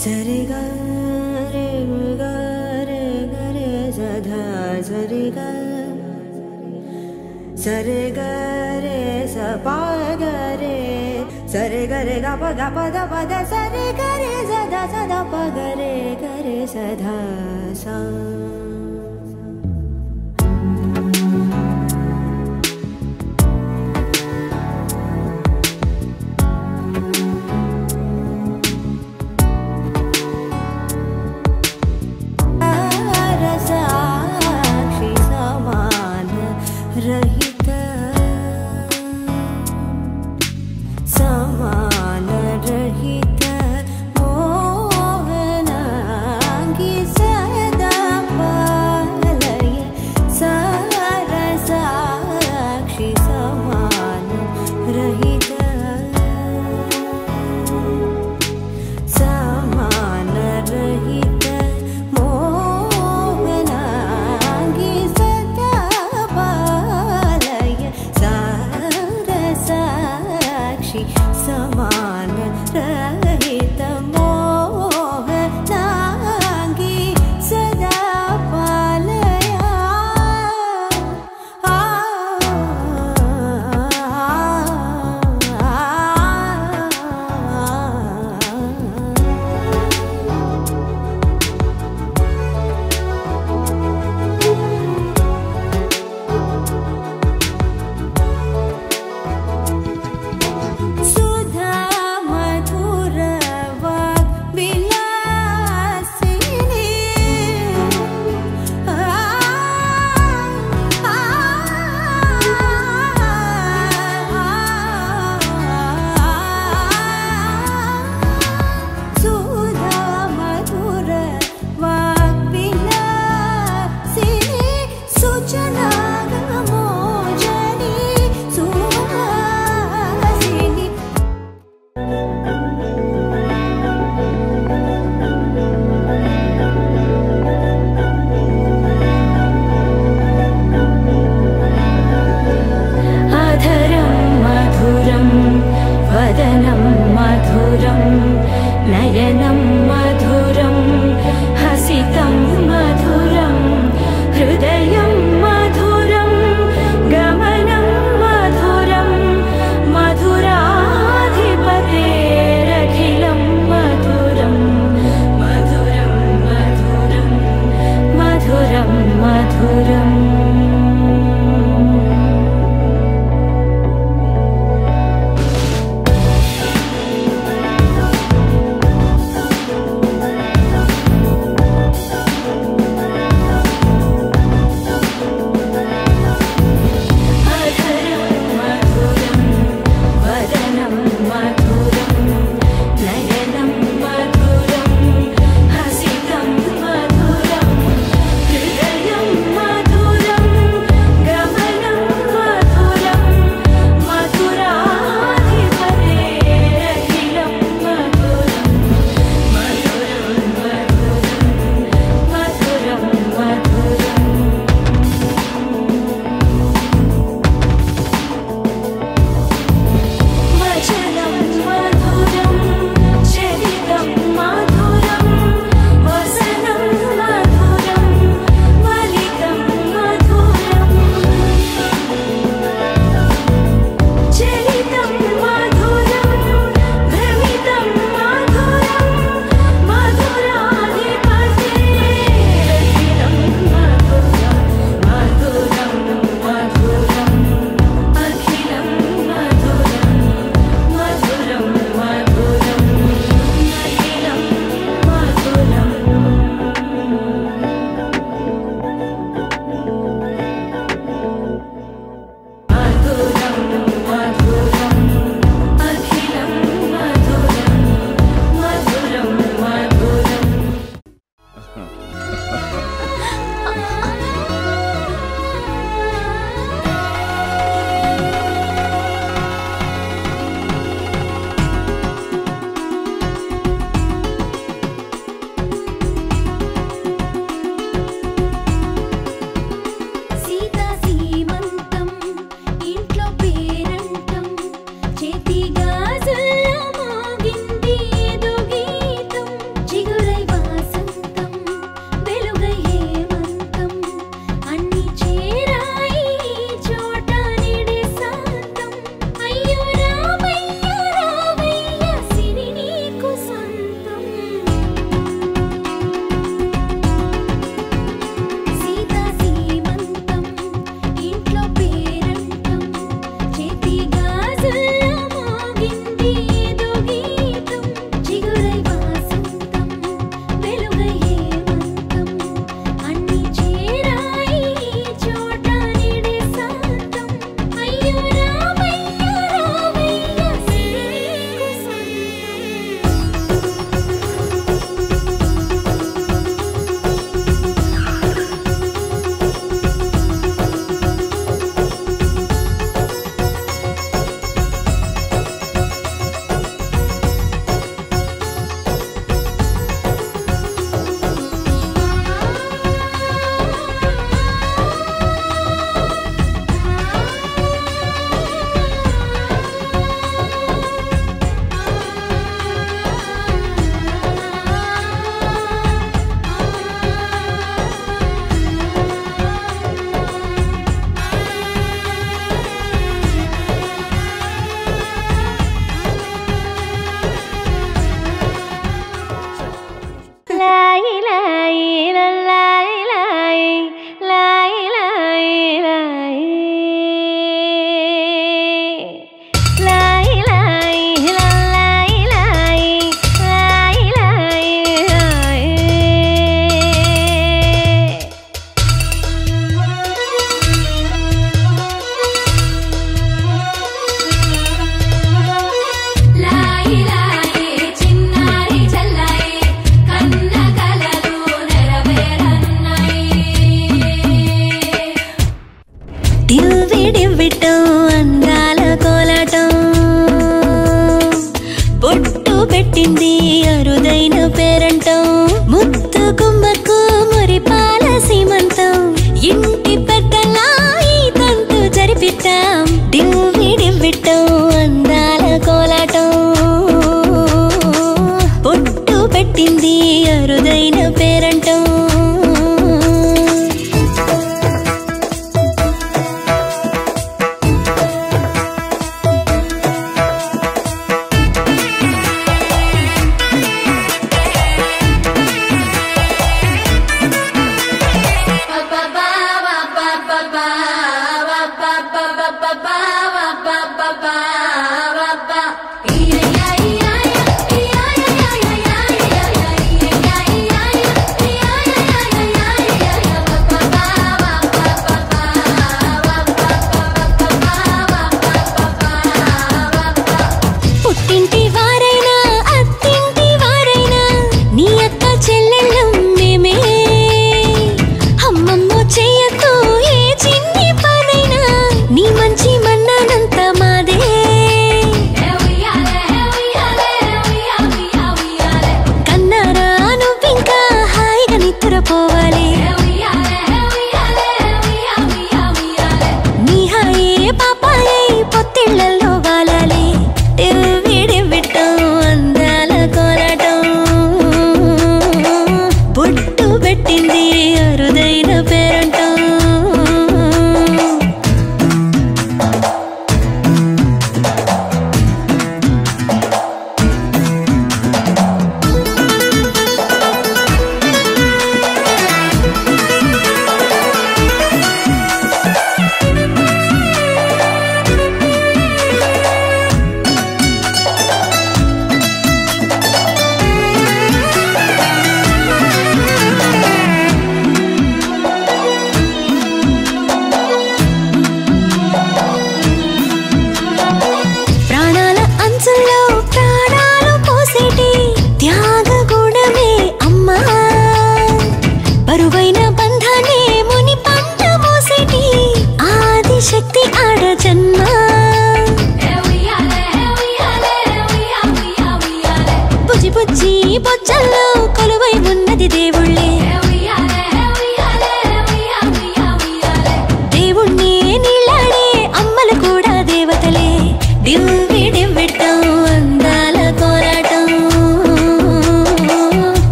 सरे ग रे ग रे ग रे स ध सरे ग रे स प ग रे सरे ग रे ग प द सरे ग रे स ध प ग रे स ध सा रहित समान रहित मोहनांगी सदा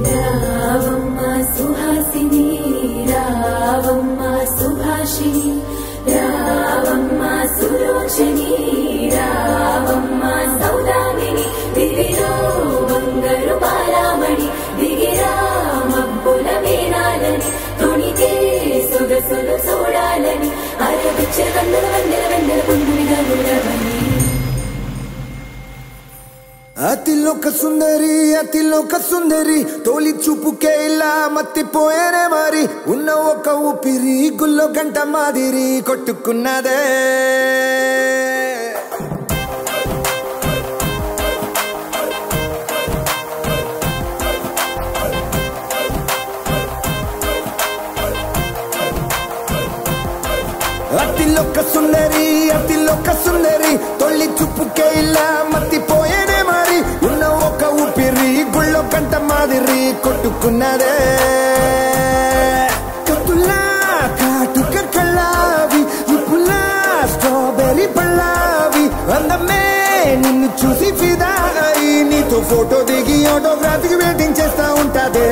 రావమ్మ సుహాసిని రావమ్మ సుభాషిణి రావమ్మ సులోచని రావమ్మ సౌదామిని దివిలో బంగారు బాలామణి దిగిరా మబ్బుల మేనాలని తొణితే సొగసులు చూడాలని అరవిచ్చే వందల వందల వందల పొందునిగా గురవని అతిలోక సుందరి తోలి చూపుకే ఇలా మత్తిపోయేనే మరి ఉన్న ఒక ఊపిరి గుల్లో గంట మాదిరి కొట్టుకున్నదే అతిలోక సుందరి తొలి చూపుకే ఇలా మత్తిపోయేనే మరి ఉన్న ఒక ఊపిరి గుళ్ళో గంట మాదిరి కొట్టుకున్నదే కత్తులా కాటుక కళ్ళావి ఇప్పులా స్ట్రాబెర్రీ పళ్ళావి అందమే నిన్ను చూసి ఫిదా అయి నీతో ఫోటో దిగి ఆటోగ్రాఫీకి వెయిటింగ్ చేస్తా ఉంటాదే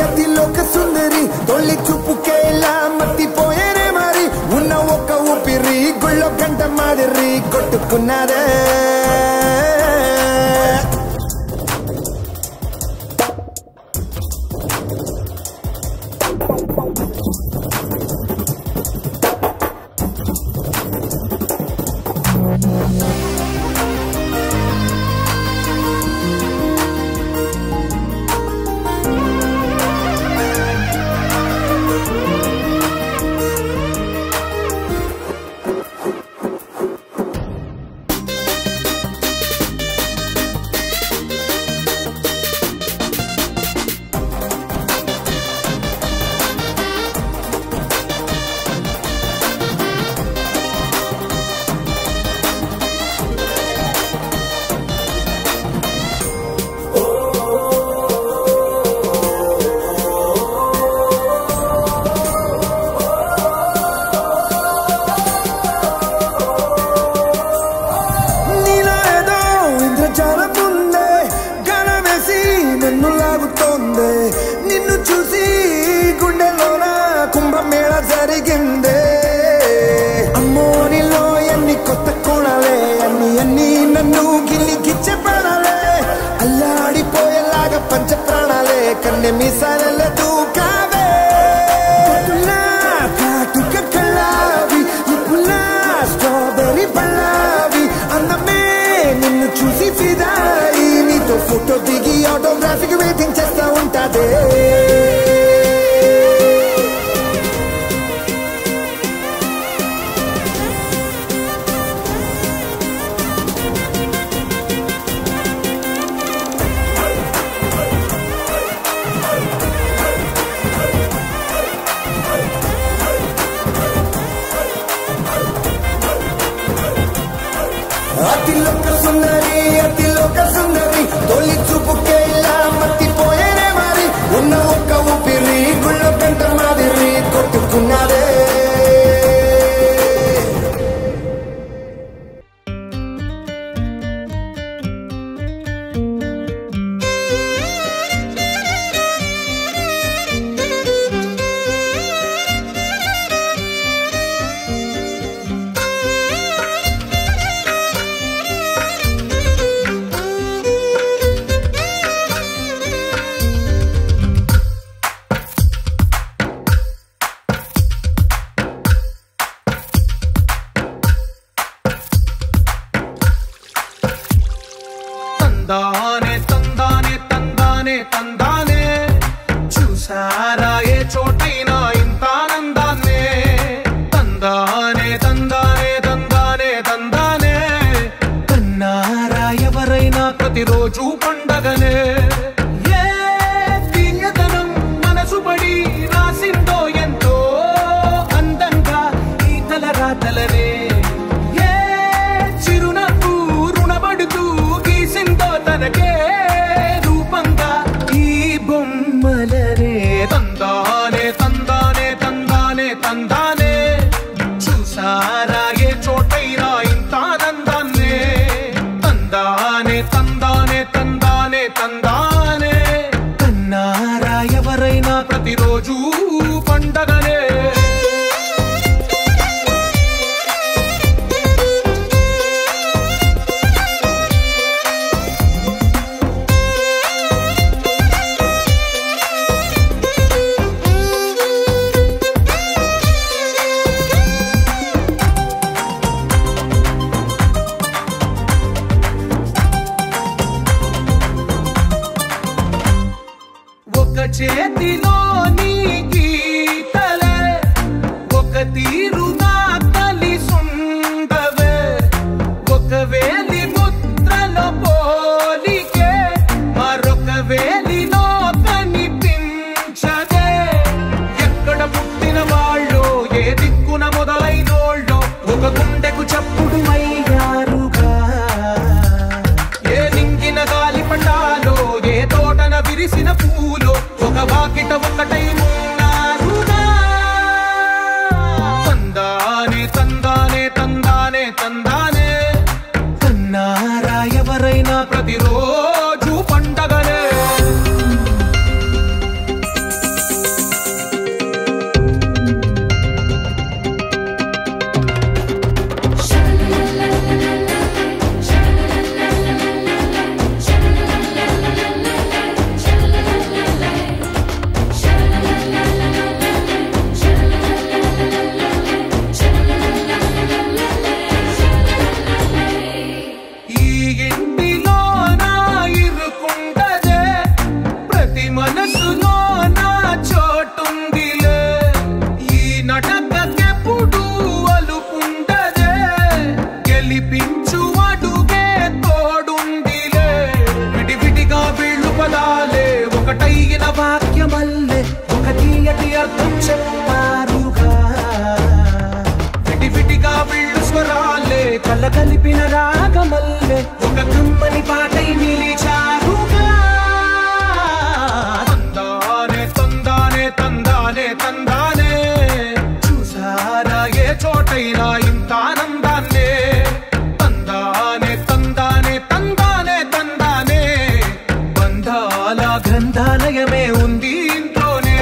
అతిలోక సుందరి తొలి చూపుకే ఇలా మత్తిపోయేనే మరి ఉన్న ఒక ఊపిరి గుళ్ళో గంట మాదిరి కొట్టుకున్నదే నిన్ను చూసి గుండెలోన కుంభమేళ జరిగిందే అమ్మో నీలో ఎన్ని కొత్త కోణాలే అన్ని నన్ను గిల్లికిచ్చే ప్రాణాలే అల్లాడిపోయేలాగా పంచ ప్రాణాలే కన్నె మీసాలే దూకావే కాటుక కళ్ళావి ఇప్పులా స్ట్రాబెర్రీ పళ్ళావి అందమే నిన్ను చూసి ఫిదాయి నీతో ఫోటో దిగి ఆటోగ్రాఫీకి వెయిటింగ్ చేస్తా ఉంటాదే అతిలోక సుందరి తొలి చూపుకే ఇలా మత్తిపోయేనే మరి ఉన్న ఒక చేతిలో నీ గీతలే ఒక తీరుగా కలిసుండవే ఒకవేళ ముద్రలో పోలికే మరొక వేలిలో కనిపించదే ఎక్కడ పుట్టిన వాళ్ళు ఏ దిక్కున మొదలైనోళ్ళు ఒక గుండెకు చప్పుడు అయ్యారుగా ఏ నింగిన గాలి పటాలో ఏ తోటన విరిసిన పూలో ఒక వాకిట ఒకటై ఉన్నారుగా తందానే తందానే తందానే తందానే అన్నారా ఎవరైనా ప్రతిరోజు పండగనే ఒకటైన వాక్యమల్లే ఒక తీయటి అర్థం చెప్పారుగా విడివిడిగా వీళ్ళు స్వరాలే కలగలిపిన రాగమల్లే ఒక కమ్మని పాటై నిలిచారుగా తందానే తందానే తందానే తందానే చూసారా ఏ చోటైనా ఇంత ఆనందాన్నే తందానే తందానే తందానే తందానే బంధాల గ్రంథాలయమే ఉంది ఇంట్లోనే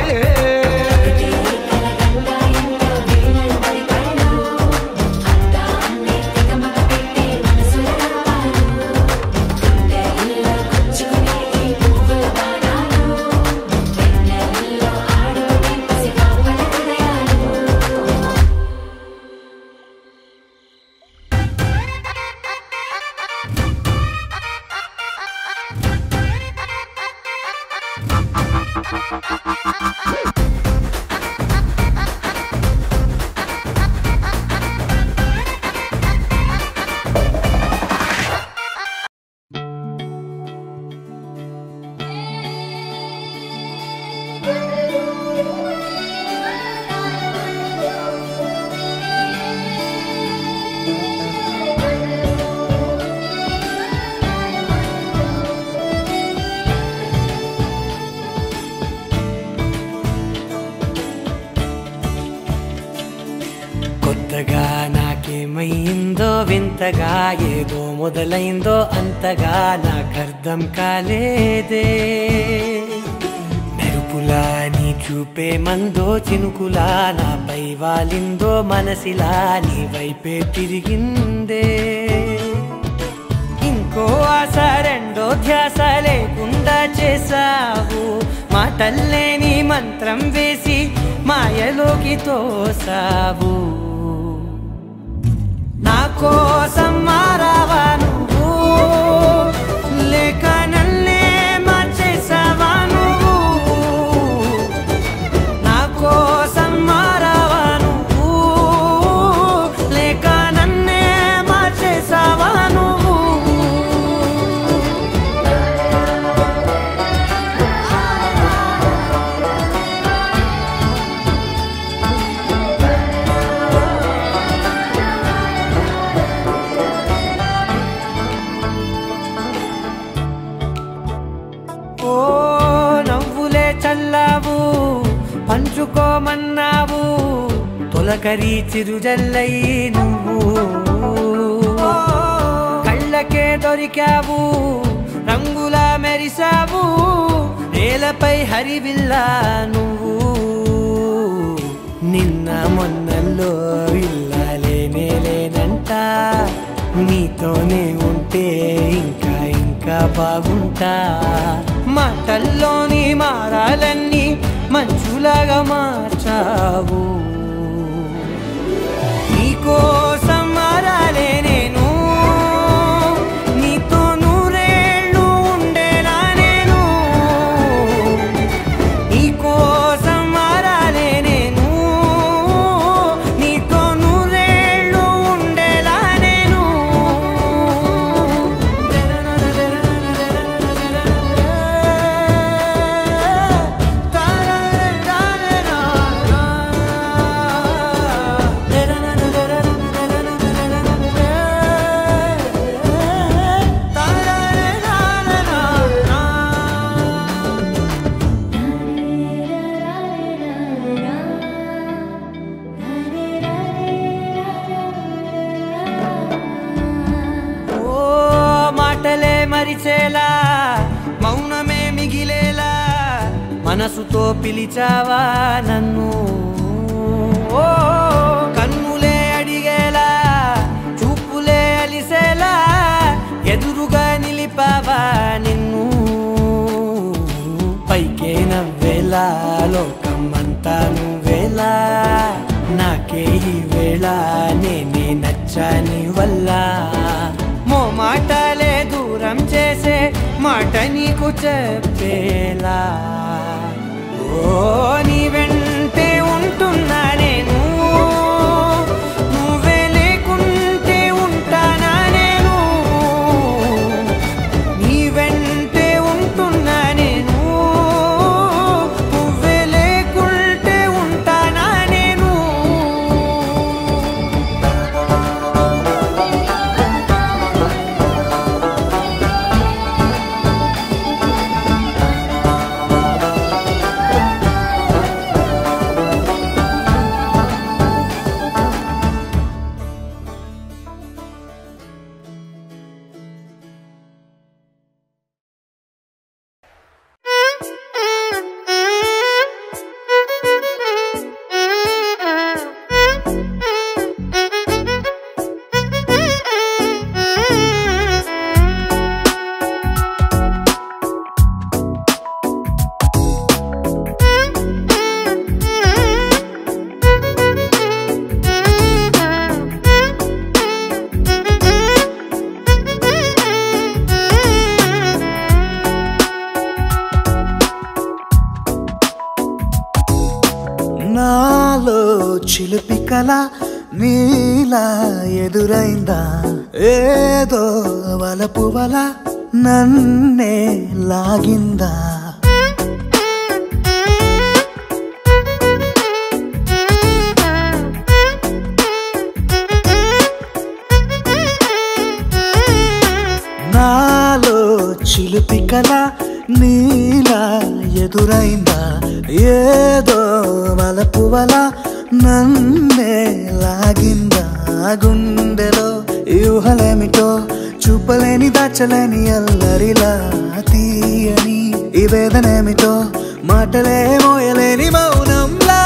కొత్తగా నాకేమైందో వింతగా ఏదో మొదలైందో అంతగా నాకర్థం కాలేదే మెరుపులా నీ చూపే మందో చినుకులా నాపై వాలిందో మనసిలా నీ వైపే తిరిగిందే ఇంకో ఆశ రెండో ధ్యాస లేకుండా చేసావు మాటల్లే నీ మంత్రం వేసి మాయలోకి తోసావు నా కోసం మారావా నువ్వు లేక నన్నే మార్చేసావా నువ్వు నా కోసం మారావా నువ్వు లేక నన్నే మార్చేసావా నువ్వు చల్లావు పంచుకోమన్నావు తొలకరి చిరుజల్లై నువ్వు కళ్ళకే దొరికావు రంగులా మెరిసావు నేలపై హరివిల్లా నువ్వు నిన్న మొన్నల్లో ఇల్లాలేనే లేనంట నీతోనే ఉంటే ఇంకా ఇంకా బాగుంటా మాటల్లోని మారాలన్నీ మంచులాగా మార్చావు నీకోసం మారాలే నేను నీతో నూరేళ్ళు ఉండేలా నేను మనసుతో పిలిచావా నన్ను ఓ కన్నులే అడిగేలా చూపులే అలిసేలా ఎదురుగా నిలిపావా నిన్ను పైకే నవ్వేలా లోకమంతా నువ్వేలా నాకే ఈ వేళ నేనే నచ్చాని వల్ల మో మాటలే దూరం చేసే మాట నీకు చెప్పేలా ఓ నీ వెంటే ఉంటున్నా నేను నువ్వే లేకుంటే ఉంటానా నేను నీ వెంటే ఉంటున్నా నేను నువ్వే లేకుంటే ఉంటానా నేను నాలో చిలిపి కళ నీలా ఎదురైందా ఏదో వలపు వల నన్నే లాగిందా నాలో చిలిపి కళ నీలా ఎదురైందా ఏదో వలపు వల నన్నే లాగిందా గుండెలో యూహలేమిటో చూపలేని దాచలేని అల్లరిలా తీయని ఈ వేదనేమిటో మాటలే మోయలేని మౌనంలా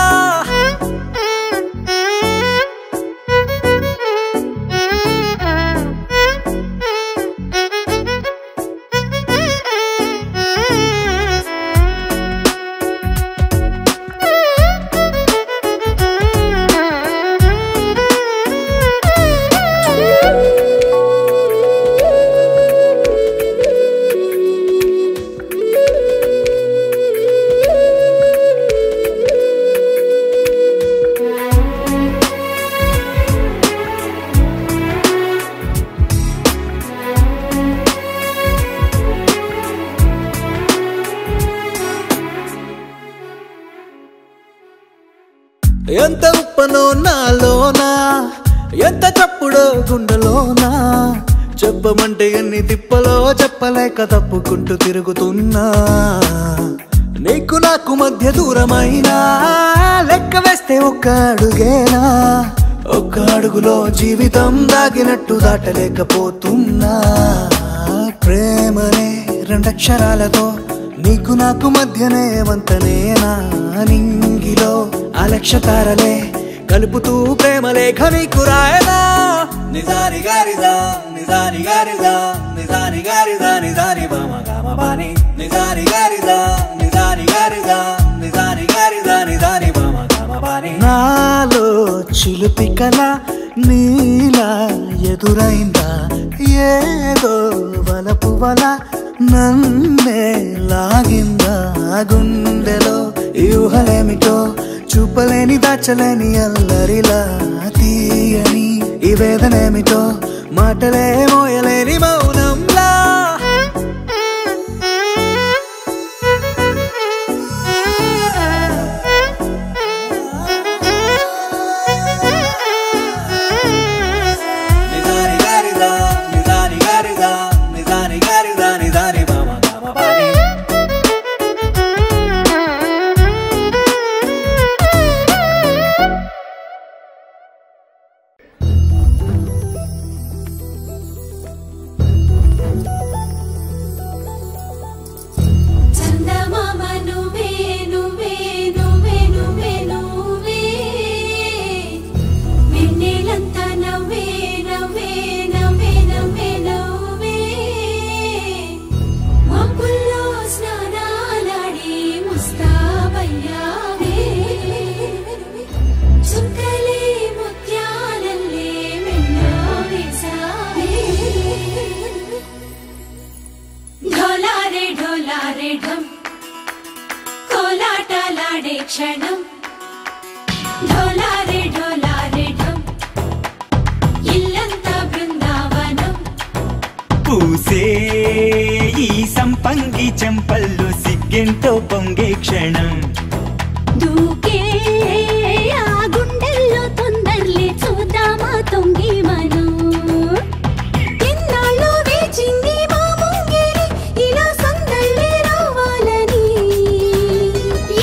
ఎంత ఉప్పనో నాలోనా ఎంత చప్పుడో గుండెలోనా చెప్పమంటే ఎన్ని తిప్పలో చెప్పలేక తప్పుకుంటూ తిరుగుతున్నా నీకు నాకు మధ్య దూరమైనా లెక్క వేస్తే ఒక్క అడుగేనా ఒక్క అడుగులో జీవితం దాగినట్టు దాటలేకపోతున్నా ప్రేమనే రెండక్షరాలతో నీకు నాకు మధ్యనే వంతనేనా నింగిలో అలక్ష తారలే కలుపుతూ ప్రేమ లేఖ నీకు రాయనా నిజాని గారిజా నిజాని గారిజా నిజాని గారిజా నిజాని బామ గామ బాని నిజాని గారిజా నిజాని గారిజా నిజాని గారిజా నిజాని బామ గామ బాని నాలో చిలిపి కళ నీలా ఎదురైందా ఏదో వలపు వల నన్నే లాగిందా గుండెలో యూహలేమిటో చూపలేని దాచలేని అల్లరిలా తీయని ఈ వేదనేమిటో మాటలే మోయలేని మౌనంలా నిజాని గారిజా నిజాని గారిజా నిజాని గారిజా నిజాని బామ గామ బాని ఊయలాడే క్షణం ఢోలారే ఢోలారే ఢం ఇల్లంతా బృందావనం పూసే ఈ సంపంగి చెంపల్లో సిగ్గెంతో పొంగే క్షణం దూకే ఆ గుండెల్లో తొందరలే చూద్దామా తొంగి మనం ఎన్నాళ్ళు వేచింది మా ముంగిరి ఇలా సందళ్ళే రావాలని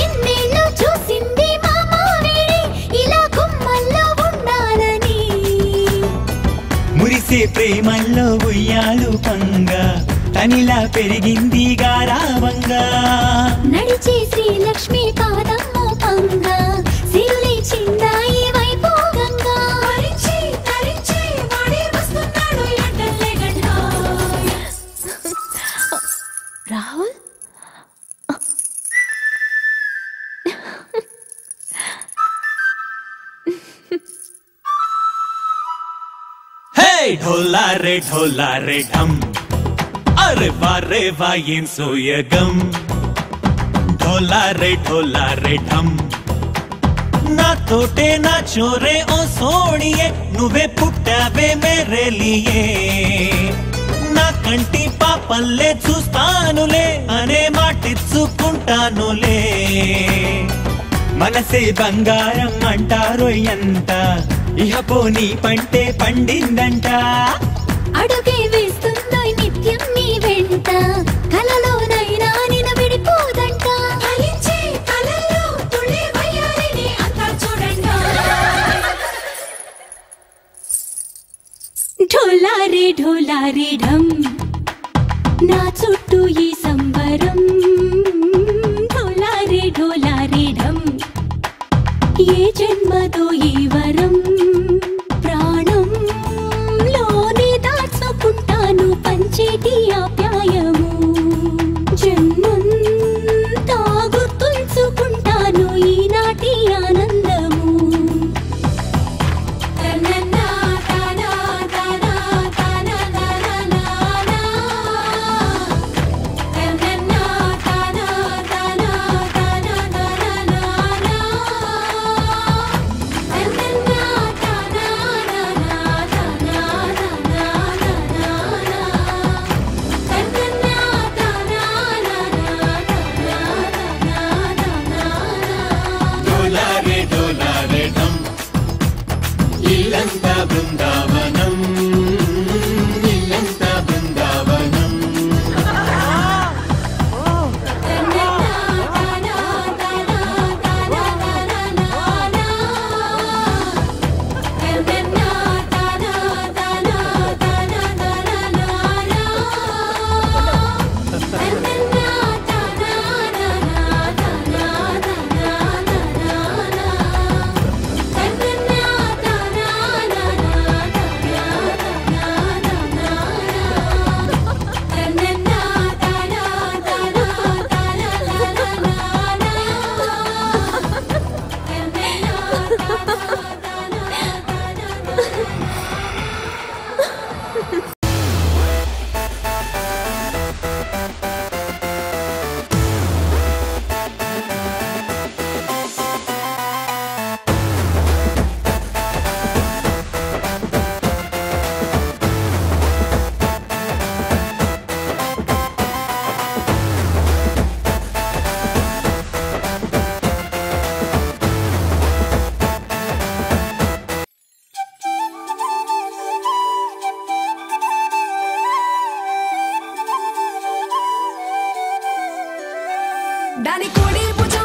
ఎన్నేళ్ళు చూసింది మా మావిడి ఇలా గుమ్మల్లో ఉండాలని మురిసే ప్రేమల్లో ఉయ్యాలు పంగా తనిలా పెరిగింది గారావంగా నడిచే శ్రీలక్ష్మి పాదమ్మో పంగా సిరులి చిందాయి వైభోగంగా తరించి తరించి వాడే వస్తున్నాడు ఎండలే గడ్డ రాహుల్ హే ఢోలా రే ఢమ్ అరే వా ఏం సోయగం ఢోలా రే ఢమ్ నా తోటే నా చోరే ఓ సోణియే నువ్వే పుట్టావే మేరే లియే నా కంటి పాపల్లే చూస్తానులే అనే మాటిచ్చుకుంటానులే మనసే బంగారం అంటారో ఎంత ఇహ పోనీ పంటే పండిందంట అడుగే వేస్తుందో నిత్యం నీ వెంట కలలోనైనా నిన విడిపోదంట ఫలించే కలల్లో తుళ్ళే వయ్యారిని అంతా చూడండి ఢోలారే ఢం నా చుట్టూ ఈ సంబరం ఢోలారే ఢం ఏ జన్మదో ఈ వరం ప్రాణం లోనే దాచుకుంటాను పంచేటి ఆప్యాయము జన్మంతా గుర్తుంచుకుంటాను ఈనాటి ఆనందము ఇల్లంతా బృందావనం ఇల్లంతా బృందావనం దాని కోడి పుచ్చ